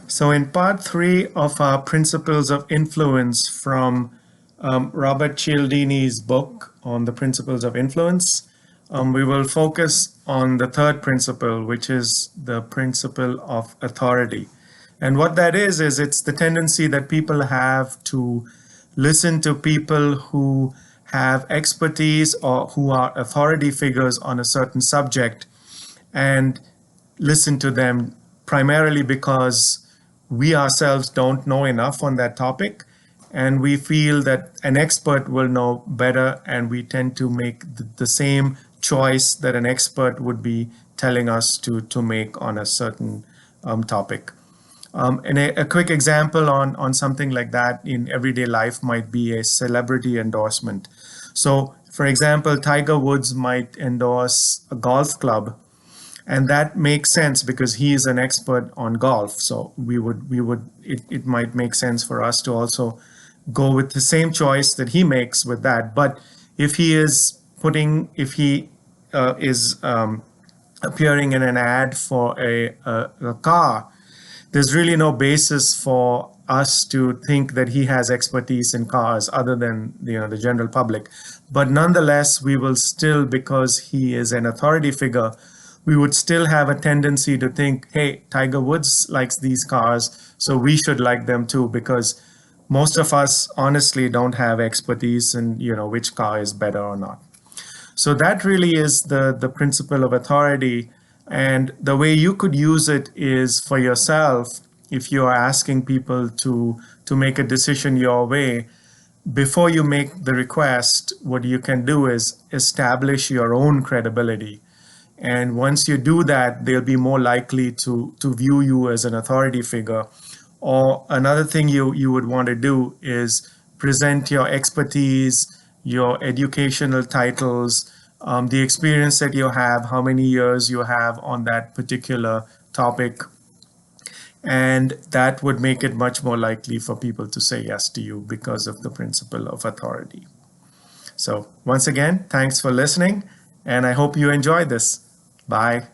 So in part 3 of our Principles of Influence from Robert Cialdini's book on the Principles of Influence, we will focus on the third principle, which is the principle of authority. And what that is it's the tendency that people have to listen to people who have expertise or who are authority figures on a certain subject and listen to them primarily because we ourselves don't know enough on that topic, and we feel that an expert will know better, and we tend to make the same choice that an expert would be telling us to make on a certain topic. And a quick example on something like that in everyday life might be a celebrity endorsement. So, for example, Tiger Woods might endorse a golf club, and that makes sense because he is an expert on golf. So it might make sense for us to also go with the same choice that he makes with that. But if he is appearing in an ad for a car, there's really no basis for us to think that he has expertise in cars other than the general public. But nonetheless, we will still, because he is an authority figure, we would still have a tendency to think, hey, Tiger Woods likes these cars, so we should like them too, because most of us honestly don't have expertise in which car is better or not. So that really is the principle of authority. And the way you could use it is for yourself. If you are asking people to make a decision your way, before you make the request, what you can do is establish your own credibility. And once you do that, they'll be more likely to view you as an authority figure. Or another thing you would want to do is present your expertise, your educational titles, the experience that you have, how many years you have on that particular topic. And that would make it much more likely for people to say yes to you because of the principle of authority. So once again, thanks for listening, and I hope you enjoyed this. Bye.